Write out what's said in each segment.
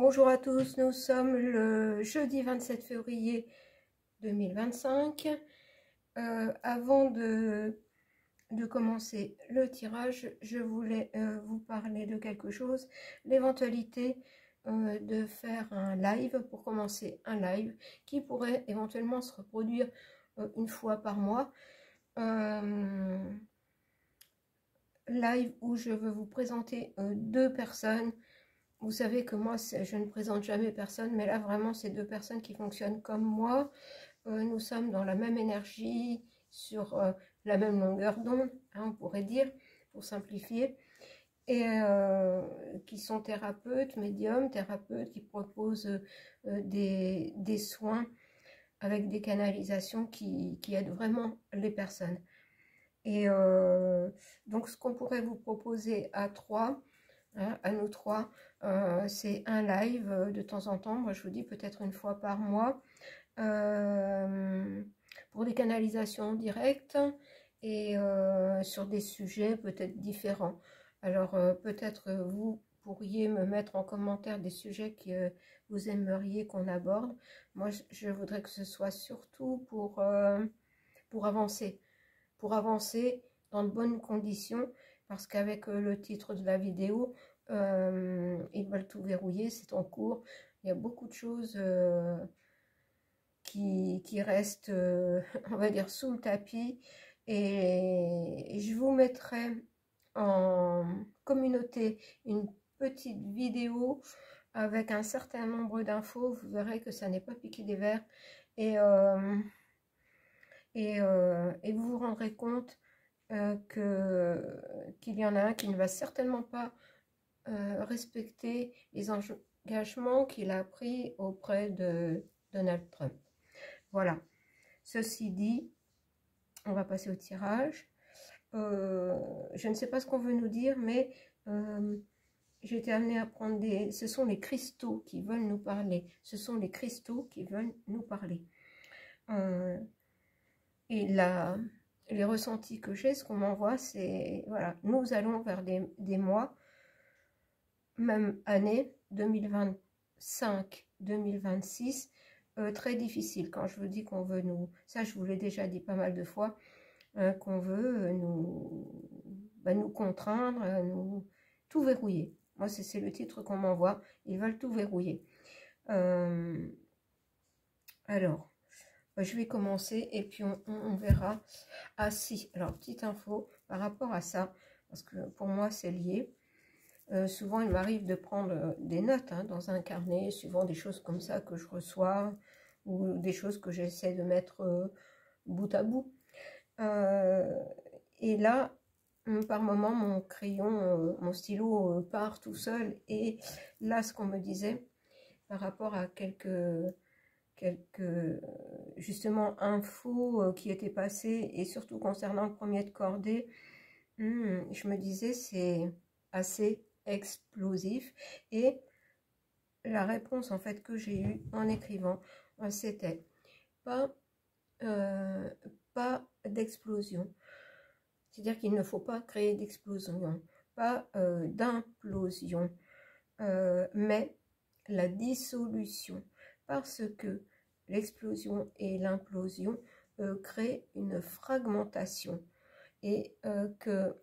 Bonjour à tous, nous sommes le jeudi 27 février 2025. Avant de commencer le tirage, je voulais vous parler de quelque chose, l'éventualité de faire un live, pour commencer un live qui pourrait éventuellement se reproduire une fois par mois. Live où je veux vous présenter deux personnes. Vous savez que moi, je ne présente jamais personne, mais là, vraiment, c'est deux personnes qui fonctionnent comme moi. Nous sommes dans la même énergie, sur la même longueur d'onde, hein, on pourrait dire, pour simplifier, et qui sont thérapeutes, médiums, thérapeutes, qui proposent des soins avec des canalisations qui aident vraiment les personnes. Et donc, ce qu'on pourrait vous proposer à trois, hein, à nous trois, c'est un live de temps en temps. Moi, je vous dis peut-être une fois par mois, pour des canalisations directes et sur des sujets peut-être différents. Alors, peut-être vous pourriez me mettre en commentaire des sujets que vous aimeriez qu'on aborde. Moi, je voudrais que ce soit surtout pour avancer dans de bonnes conditions, parce qu'avec le titre de la vidéo, ils veulent tout verrouiller, c'est en cours. Il y a beaucoup de choses qui restent, on va dire, sous le tapis. Et je vous mettrai en communauté une petite vidéo avec un certain nombre d'infos. Vous verrez que ça n'est pas piqué des verres. Et vous vous rendrez compte qu'il y en a un qui ne va certainement pas respecter les engagements qu'il a pris auprès de Donald Trump. Voilà. Ceci dit, on va passer au tirage. Je ne sais pas ce qu'on veut nous dire, mais j'ai été amenée à prendre des... Ce sont les cristaux qui veulent nous parler. Ce sont les cristaux qui veulent nous parler. Et là, les ressentis que j'ai, ce qu'on m'envoie, c'est, voilà, nous allons vers des mois, même année 2025-2026, très difficile. Quand je vous dis qu'on veut nous, ça je vous l'ai déjà dit pas mal de fois, qu'on veut nous contraindre, nous tout verrouiller. Moi, c'est le titre qu'on m'envoie, ils veulent tout verrouiller. Alors, je vais commencer et puis on verra. Ah si, alors petite info par rapport à ça, parce que pour moi c'est lié. Souvent il m'arrive de prendre des notes dans un carnet, suivant des choses comme ça que je reçois, ou des choses que j'essaie de mettre bout à bout. Et là, par moment, mon crayon, mon stylo part tout seul. Et là, ce qu'on me disait par rapport à quelques justement infos qui étaient passées, et surtout concernant le premier de cordée, je me disais c'est assez explosif. Et la réponse en fait que j'ai eue en écrivant, c'était pas d'explosion, c'est-à-dire qu'il ne faut pas créer d'explosion, pas d'implosion, mais la dissolution, parce que l'explosion et l'implosion créent une fragmentation, et que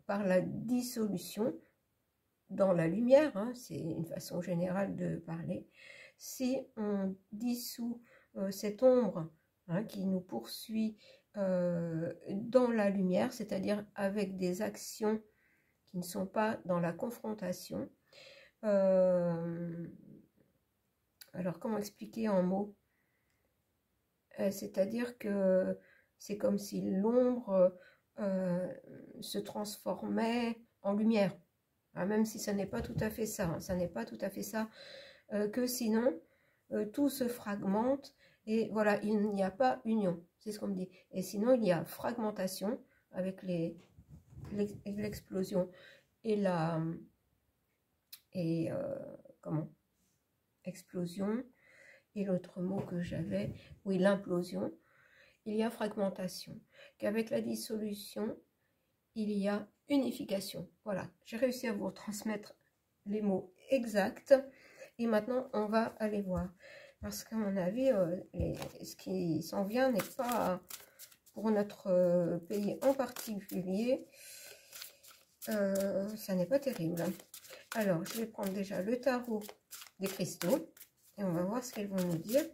par la dissolution, dans la lumière, c'est une façon générale de parler, si on dissout cette ombre qui nous poursuit dans la lumière, c'est-à-dire avec des actions qui ne sont pas dans la confrontation, alors, comment expliquer en mots? C'est-à-dire que c'est comme si l'ombre se transformait en lumière. Même si ça n'est pas tout à fait ça. Ça n'est pas tout à fait ça. Que sinon, tout se fragmente. Et voilà, il n'y a pas union. C'est ce qu'on me dit. Et sinon, il y a fragmentation avec l'explosion et la... Et comment? Explosion, et l'autre mot que j'avais, oui, l'implosion. Il y a fragmentation, qu'avec la dissolution, il y a unification. Voilà, j'ai réussi à vous transmettre les mots exacts. Et maintenant, on va aller voir. Parce qu'à mon avis, ce qui s'en vient n'est pas pour notre pays en particulier. Ça n'est pas terrible. Alors, je vais prendre déjà le tarot des cristaux. Et on va voir ce qu'ils vont nous dire.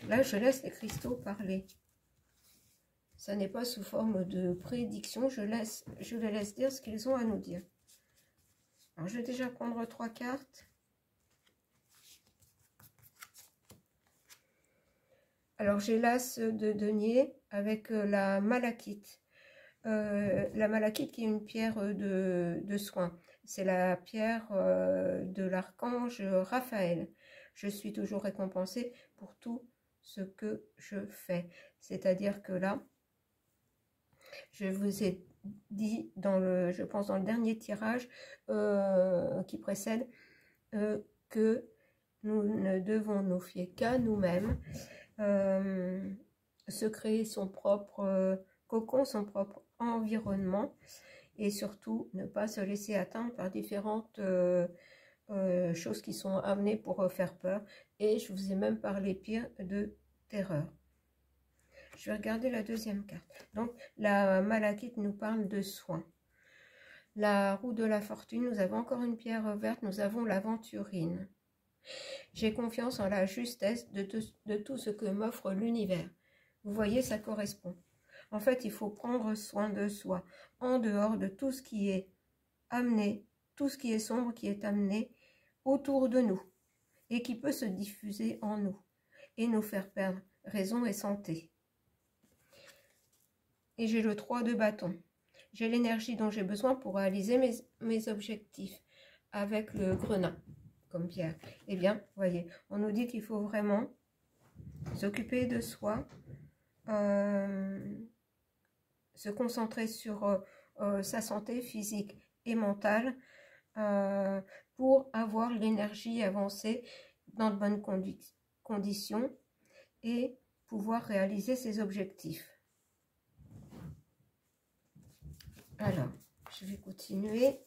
Là, je laisse les cristaux parler. Ça n'est pas sous forme de prédiction. Je les laisse dire ce qu'ils ont à nous dire. Alors, je vais déjà prendre 3 cartes. Alors, j'ai l'as de denier avec la malachite. La malachite qui est une pierre de soin. C'est la pierre de l'archange Raphaël. Je suis toujours récompensée pour tout ce que je fais. C'est-à-dire que là, je vous ai dit, je pense dans le dernier tirage qui précède, que nous ne devons nous fier qu'à nous-mêmes, se créer son propre cocon, son propre environnement, et surtout ne pas se laisser atteindre par différentes choses qui sont amenées pour faire peur. Et je vous ai même parlé pire de terreur. Je vais regarder la deuxième carte. Donc la malachite nous parle de soins. La roue de la fortune, nous avons encore une pierre verte, nous avons l'aventurine. J'ai confiance en la justesse de tout ce que m'offre l'univers. Vous voyez, ça correspond. En fait, il faut prendre soin de soi, en dehors de tout ce qui est amené, tout ce qui est sombre qui est amené autour de nous et qui peut se diffuser en nous et nous faire perdre raison et santé. Et j'ai le 3 de bâton. J'ai l'énergie dont j'ai besoin pour réaliser mes objectifs avec le grenat comme pierre. Eh bien, vous voyez, on nous dit qu'il faut vraiment s'occuper de soi, se concentrer sur sa santé physique et mentale pour avoir l'énergie avancée dans de bonnes conditions et pouvoir réaliser ses objectifs. Alors, je vais continuer.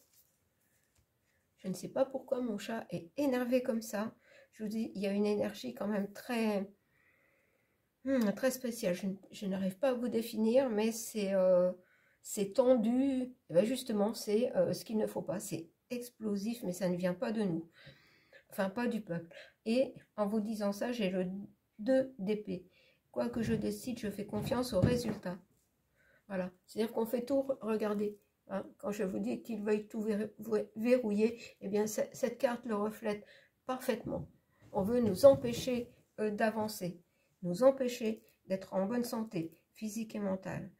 Je ne sais pas pourquoi mon chat est énervé comme ça. Je vous dis, il y a une énergie quand même très spéciale. Je n'arrive pas à vous définir, mais c'est tendu. Et bien justement, c'est ce qu'il ne faut pas. C'est explosif, mais ça ne vient pas de nous. Enfin, pas du peuple. Et en vous disant ça, j'ai le 2 d'épée. Quoi que je décide, je fais confiance au résultat. Voilà. C'est-à-dire qu'on fait tout, regardez. Hein, quand je vous dis qu'il veuille tout verrouiller, eh bien, cette carte le reflète parfaitement. On veut nous empêcher d'avancer, nous empêcher d'être en bonne santé physique et mentale.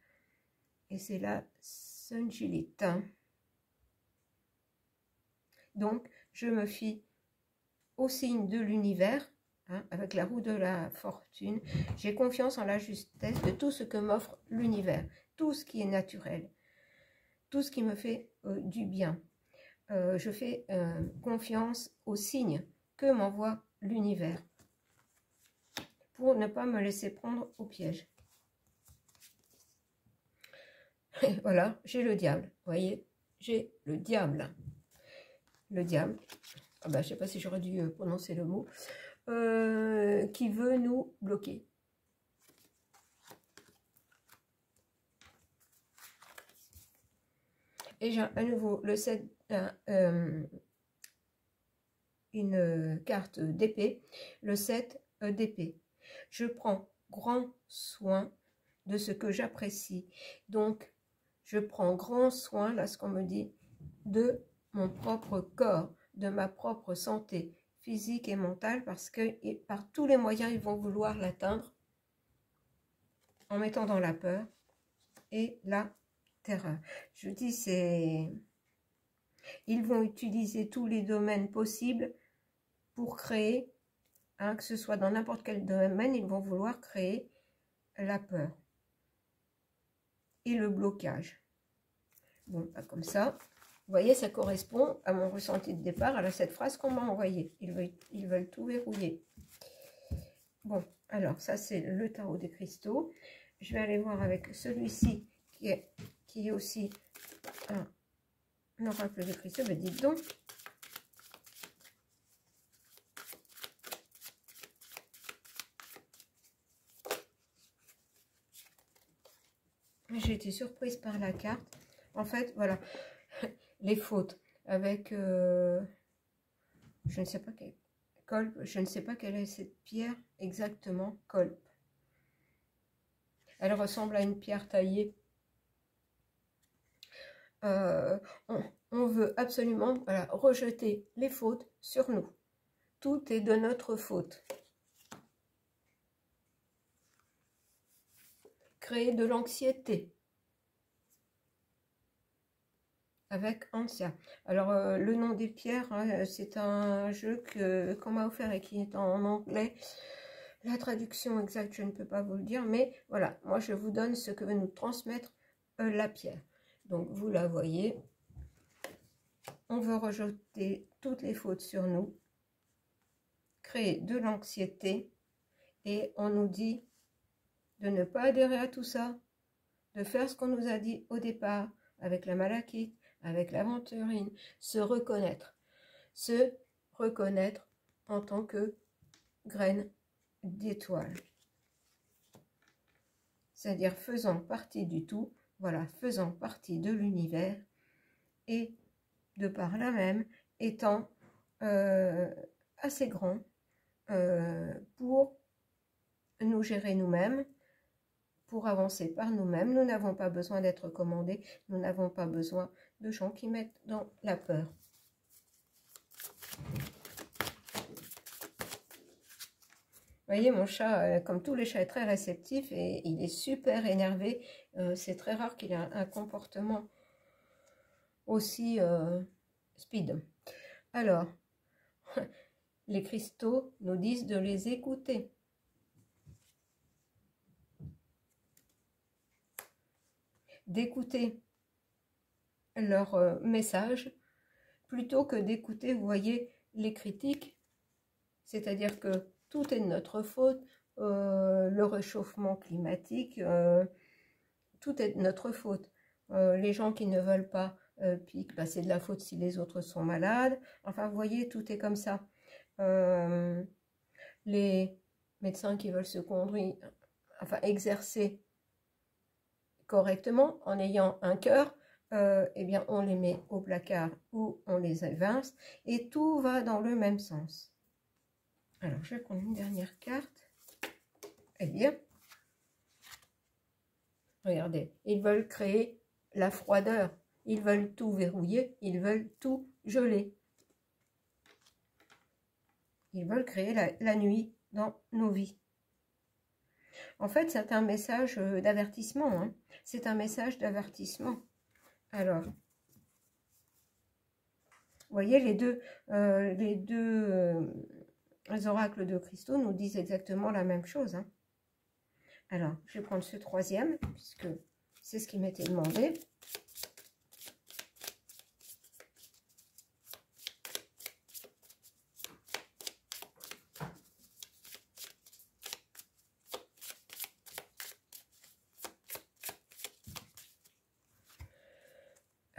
Et c'est la Sungilite. Donc, je me fie au signe de l'univers, hein, avec la roue de la fortune. J'ai confiance en la justesse de tout ce que m'offre l'univers, tout ce qui est naturel, tout ce qui me fait du bien. Je fais confiance aux signes que m'envoie l'univers pour ne pas me laisser prendre au piège. Et voilà, j'ai le diable, vous voyez, j'ai le diable. Le diable, ah ben, je ne sais pas si j'aurais dû prononcer le mot, qui veut nous bloquer. Et j'ai à nouveau le 7, une carte d'épée, le 7 d'épée. Je prends grand soin de ce que j'apprécie. Donc, je prends grand soin, là ce qu'on me dit, de mon propre corps, de ma propre santé physique et mentale, parce que par tous les moyens, ils vont vouloir l'atteindre en mettant dans la peur et la terreur. Je dis, ils vont utiliser tous les domaines possibles pour créer, hein, que ce soit dans n'importe quel domaine, ils vont vouloir créer la peur et le blocage. Bon, comme ça, vous voyez, ça correspond à mon ressenti de départ, à cette phrase qu'on m'a envoyée. Ils veulent tout verrouiller. Bon, alors, ça, c'est le tarot des cristaux. Je vais aller voir avec celui-ci qui est aussi un oracle de cristaux, ben dites donc. J'ai été surprise par la carte. En fait, voilà, les fautes avec, je ne sais pas quel colpe, je ne sais pas quelle est cette pierre exactement, colpe. Elle ressemble à une pierre taillée. On veut absolument, voilà, rejeter les fautes sur nous. Tout est de notre faute. Créer de l'anxiété. Avec Ansia. Alors, le nom des pierres, hein, c'est un jeu qu'on m'a offert et qui est en anglais. La traduction exacte, je ne peux pas vous le dire, mais voilà, moi je vous donne ce que veut nous transmettre la pierre. Donc, vous la voyez. On veut rejeter toutes les fautes sur nous, créer de l'anxiété, et on nous dit de ne pas adhérer à tout ça, de faire ce qu'on nous a dit au départ, avec la malachite, avec l'aventurine, se reconnaître en tant que graine d'étoile. C'est-à-dire faisant partie du tout, voilà, faisant partie de l'univers, et de par là même, étant assez grand pour nous gérer nous-mêmes, pour avancer par nous-mêmes. Nous n'avons pas besoin d'être commandés, nous n'avons pas besoin de gens qui mettent dans la peur. Vous voyez, mon chat, comme tous les chats, est très réceptif et il est super énervé. C'est très rare qu'il ait un comportement aussi speed. Alors, les cristaux nous disent de les écouter. D'écouter leur message plutôt que d'écouter, vous voyez, les critiques. C'est-à-dire que tout est de notre faute, le réchauffement climatique, tout est de notre faute. Les gens qui ne veulent pas piquent, bah, c'est de la faute si les autres sont malades. Enfin, vous voyez, tout est comme ça. Les médecins qui veulent se conduire, enfin, exercer correctement en ayant un cœur, eh bien, on les met au placard ou on les évince et tout va dans le même sens. Alors, je vais prendre une dernière carte. Eh bien, regardez, ils veulent créer la froideur, ils veulent tout verrouiller, ils veulent tout geler. Ils veulent créer la nuit dans nos vies. En fait, c'est un message d'avertissement. Hein. C'est un message d'avertissement. Alors, vous voyez, les deux oracles de cristaux nous disent exactement la même chose. Hein. Alors, je vais prendre ce troisième, puisque c'est ce qui m'était demandé.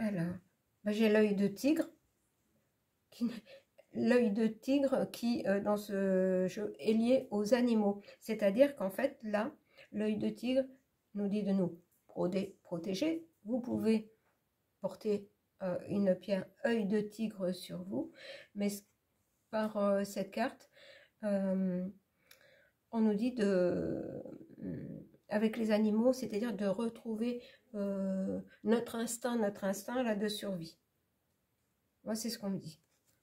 Alors, ben j'ai l'œil de tigre. L'œil de tigre qui, dans ce jeu, est lié aux animaux. C'est-à-dire qu'en fait, là, l'œil de tigre nous dit de nous protéger. Vous pouvez porter une pierre œil de tigre sur vous, mais par cette carte, on nous dit avec les animaux, c'est-à-dire de retrouver notre instinct là de survie. Moi, c'est ce qu'on me dit.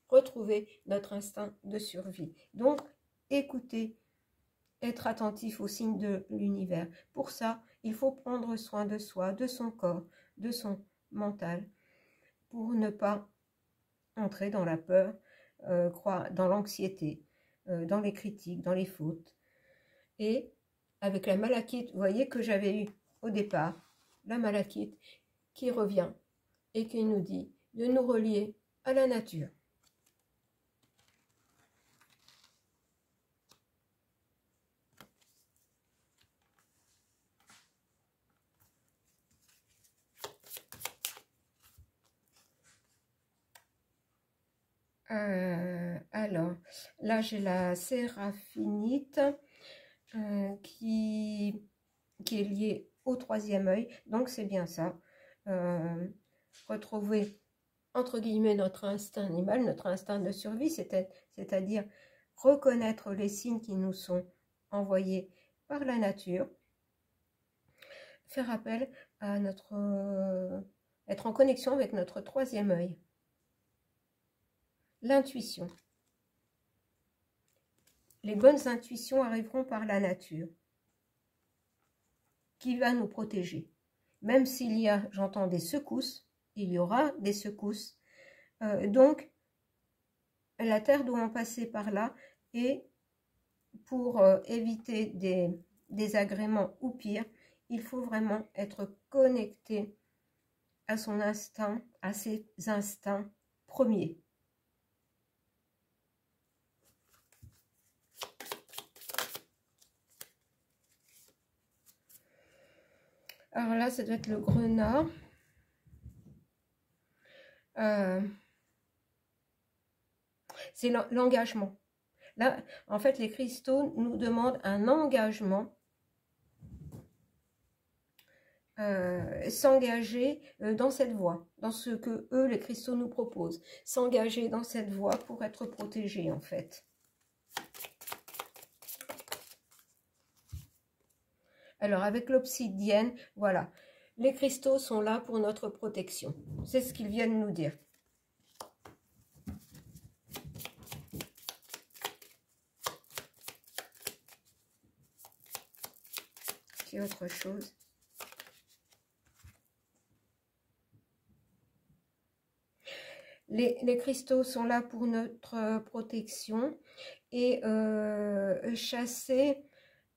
Retrouver notre instinct de survie. Donc, écouter, être attentif aux signes de l'univers. Pour ça, il faut prendre soin de soi, de son corps, de son mental, pour ne pas entrer dans la peur, dans l'anxiété, dans les critiques, dans les fautes. Et avec la malachite, vous voyez que j'avais eu au départ, la malachite qui revient et qui nous dit de nous relier à la nature. Alors, là j'ai la séraphinite qui est liée au troisième œil, donc c'est bien ça. Retrouver entre guillemets notre instinct animal, notre instinct de survie, c'est-à-dire reconnaître les signes qui nous sont envoyés par la nature, faire appel à être en connexion avec notre troisième œil. L'intuition. Les bonnes intuitions arriveront par la nature, qui va nous protéger. Même s'il y a, j'entends des secousses, il y aura des secousses. Donc, la Terre doit en passer par là, et pour éviter des désagréments ou pire, il faut vraiment être connecté à son instinct, à ses instincts premiers. Alors là, ça doit être le grenat. C'est l'engagement. Là, en fait, les cristaux nous demandent un engagement, s'engager dans cette voie, dans ce que eux, les cristaux, nous proposent. S'engager dans cette voie pour être protégé, en fait. Alors, avec l'obsidienne, voilà. Les cristaux sont là pour notre protection. C'est ce qu'ils viennent nous dire. Qui autre chose? Les cristaux sont là pour notre protection et chasser,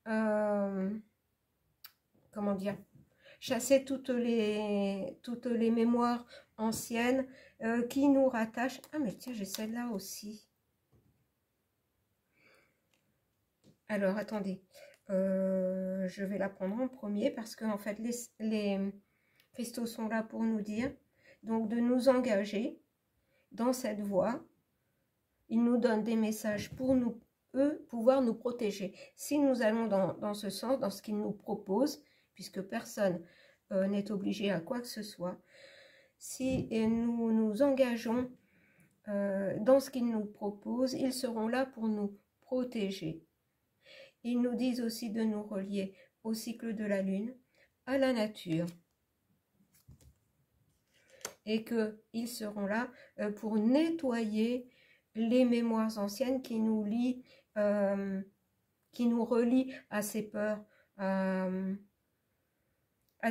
comment dire, chasser toutes les mémoires anciennes qui nous rattachent. Ah mais tiens, j'ai celle-là aussi. Alors attendez, je vais la prendre en premier parce que en fait les cristaux sont là pour nous dire donc de nous engager dans cette voie. Ils nous donnent des messages pour nous, eux, pouvoir nous protéger. Si nous allons dans ce sens, dans ce qu'ils nous proposent, puisque personne n'est obligé à quoi que ce soit, si nous nous engageons dans ce qu'ils nous proposent, ils seront là pour nous protéger. Ils nous disent aussi de nous relier au cycle de la lune, à la nature. Et qu'ils seront là pour nettoyer les mémoires anciennes qui nous lient, qui nous relient à ces peurs, à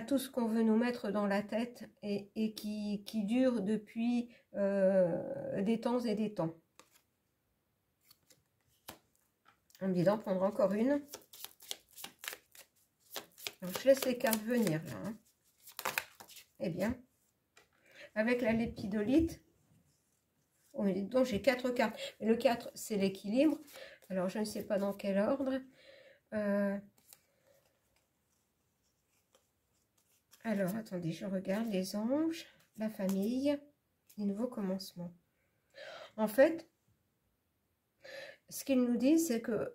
tout ce qu'on veut nous mettre dans la tête et qui dure depuis des temps et des temps. On me dit d'en prendre encore une. Donc, je laisse les cartes venir là. Hein. Eh bien, avec la lépidolite, donc j'ai 4 cartes. Le 4, c'est l'équilibre. Alors, je ne sais pas dans quel ordre. Alors, attendez, je regarde les anges, la famille, les nouveaux commencements. En fait, ce qu'ils nous disent, c'est que...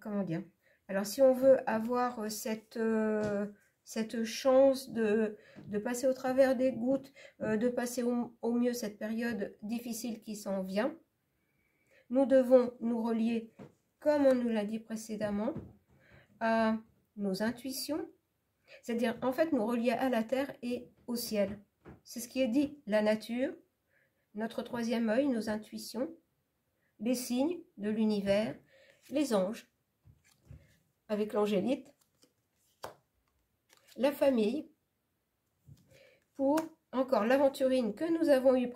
comment dire? Alors, si on veut avoir cette chance de passer au travers des gouttes, de passer au mieux cette période difficile qui s'en vient, nous devons nous relier, comme on nous l'a dit précédemment, à nos intuitions, c'est-à-dire en fait nous relier à la terre et au ciel. C'est ce qui est dit, la nature, notre troisième œil, nos intuitions, les signes de l'univers, les anges, avec l'angélite, la famille, pour encore l'aventurine que nous avons eue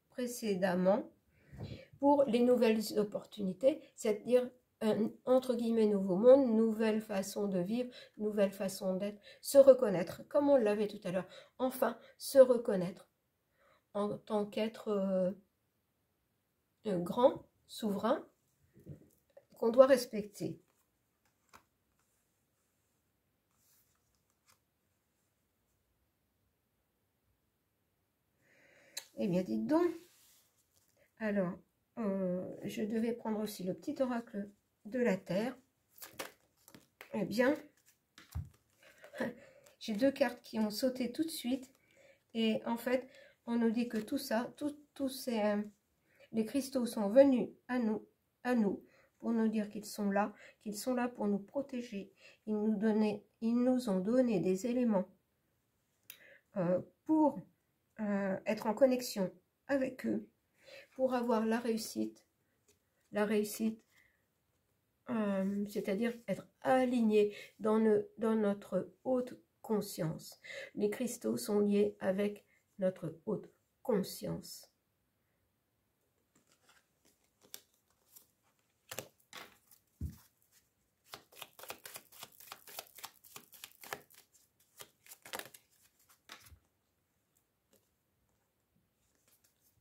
précédemment, pour les nouvelles opportunités, c'est-à-dire un entre guillemets nouveau monde, nouvelle façon de vivre, nouvelle façon d'être, se reconnaître, comme on l'avait tout à l'heure, enfin se reconnaître en tant qu'être grand, souverain, qu'on doit respecter. Eh bien, dites donc. Alors, je devais prendre aussi le petit oracle de la Terre. Eh bien, j'ai deux cartes qui ont sauté tout de suite. Et en fait, on nous dit que tout ça, tous ces les cristaux sont venus à nous, pour nous dire qu'ils sont là pour nous protéger. Ils nous ont donné des éléments pour être en connexion avec eux, pour avoir la réussite, c'est-à-dire être aligné dans notre haute conscience. Les cristaux sont liés avec notre haute conscience.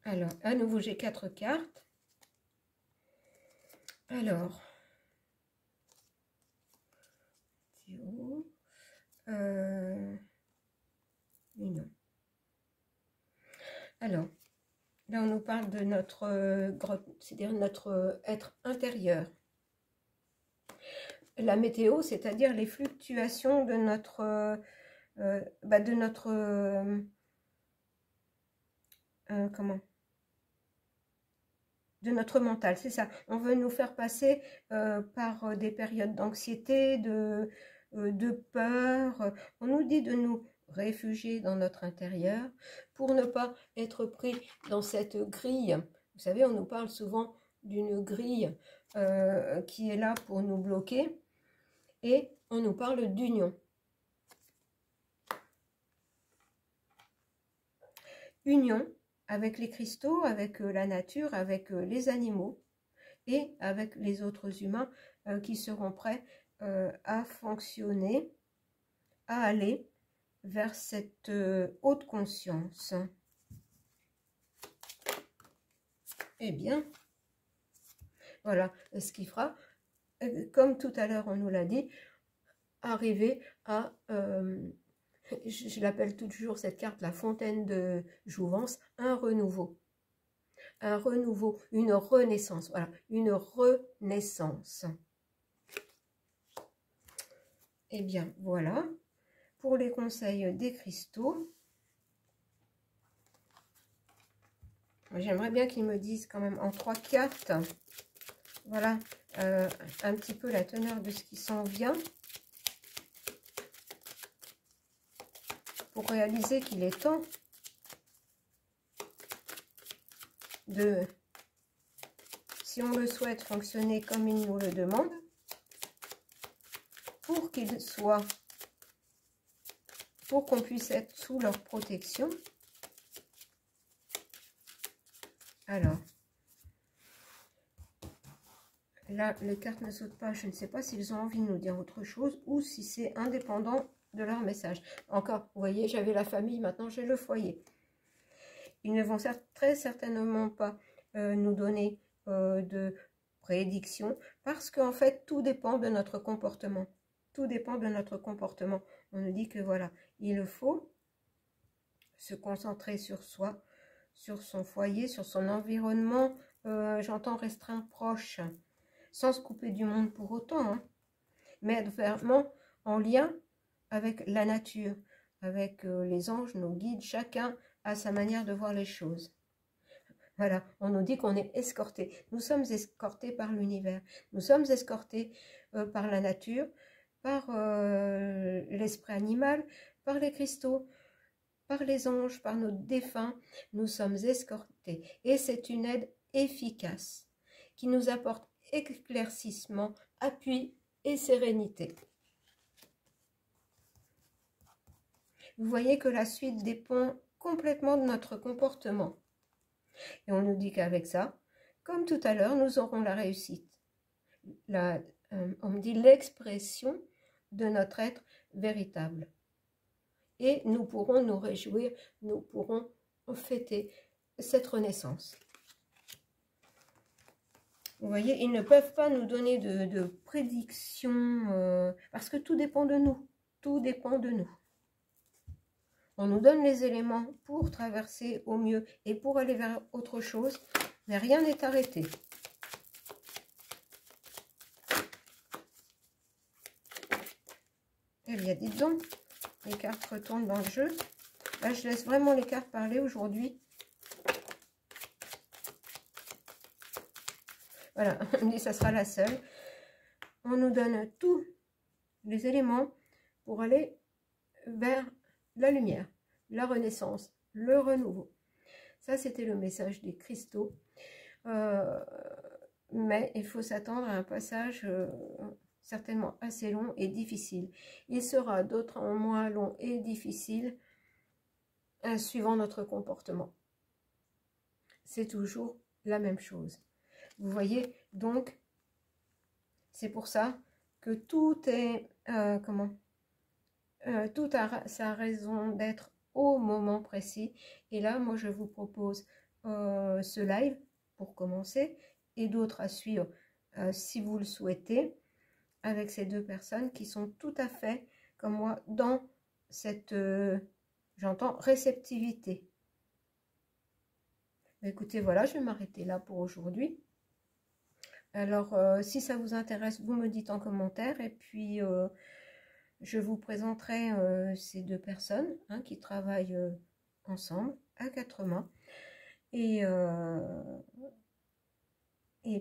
Alors, à nouveau, j'ai 4 cartes. Alors, non. Alors, là, on nous parle de notre grotte, c'est-à-dire notre être intérieur. La météo, c'est-à-dire les fluctuations de notre de notre mental, c'est ça. On veut nous faire passer par des périodes d'anxiété, de peur. On nous dit de nous réfugier dans notre intérieur pour ne pas être pris dans cette grille. Vous savez, on nous parle souvent d'une grille qui est là pour nous bloquer, et on nous parle d'union. Union avec les cristaux, avec la nature, avec les animaux et avec les autres humains qui seront prêts à fonctionner, à aller vers cette haute conscience. Eh bien, voilà ce qui fera, comme tout à l'heure on nous l'a dit, arriver à... je l'appelle toujours cette carte la fontaine de jouvence, un renouveau. Un renouveau, une renaissance, voilà, une renaissance. Eh bien, voilà, pour les conseils des cristaux. J'aimerais bien qu'ils me disent quand même en 3 cartes, voilà, un petit peu la teneur de ce qui s'en vient, pour réaliser qu'il est temps de, si on le souhaite, fonctionner comme il nous le demande, pour qu'on puisse être sous leur protection. Alors, là, les cartes ne sautent pas. Je ne sais pas s'ils ont envie de nous dire autre chose ou si c'est indépendant de leur message. Encore, vous voyez, j'avais la famille, maintenant j'ai le foyer. Ils ne vont très certainement pas nous donner de prédiction, parce qu'en fait, tout dépend de notre comportement. Tout dépend de notre comportement. On nous dit que voilà, il faut se concentrer sur soi, sur son foyer, sur son environnement, j'entends restreint, proche, sans se couper du monde pour autant, hein, mais être vraiment en lien avec la nature, avec les anges, nos guides, chacun a sa manière de voir les choses. Voilà, on nous dit qu'on est escorté. Nous sommes escortés par l'univers. Nous sommes escortés par la nature, par l'esprit animal, par les cristaux, par les anges, par nos défunts. Nous sommes escortés. Et c'est une aide efficace qui nous apporte éclaircissement, appui et sérénité. Vous voyez que la suite dépend complètement de notre comportement. Et on nous dit qu'avec ça, comme tout à l'heure, nous aurons la réussite. On me dit l'expression de notre être véritable. Et nous pourrons nous réjouir, nous pourrons fêter cette renaissance. Vous voyez, ils ne peuvent pas nous donner de prédictions, parce que tout dépend de nous. Tout dépend de nous. On nous donne les éléments pour traverser au mieux et pour aller vers autre chose, mais rien n'est arrêté. Eh bien, dites donc, les cartes retournent dans le jeu. Là, je laisse vraiment les cartes parler aujourd'hui. Voilà, on dit que ça sera la seule. On nous donne tous les éléments pour aller vers la lumière, la renaissance, le renouveau. Ça, c'était le message des cristaux. Mais il faut s'attendre à un passage certainement assez long et difficile. Il sera d'autres en moins long et difficile suivant notre comportement. C'est toujours la même chose. Vous voyez, donc, c'est pour ça que tout est, tout a sa raison d'être au moment précis. Et là, moi, je vous propose ce live pour commencer et d'autres à suivre si vous le souhaitez, avec ces deux personnes qui sont tout à fait, comme moi, dans cette, j'entends, réceptivité. Écoutez, voilà, je vais m'arrêter là pour aujourd'hui. Alors, si ça vous intéresse, vous me dites en commentaire et puis je vous présenterai ces deux personnes qui travaillent ensemble à quatre mains. Et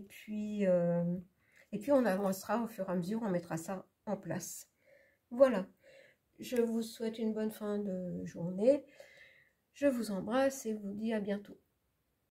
puis on avancera au fur et à mesure, on mettra ça en place. Voilà, je vous souhaite une bonne fin de journée. Je vous embrasse et vous dis à bientôt.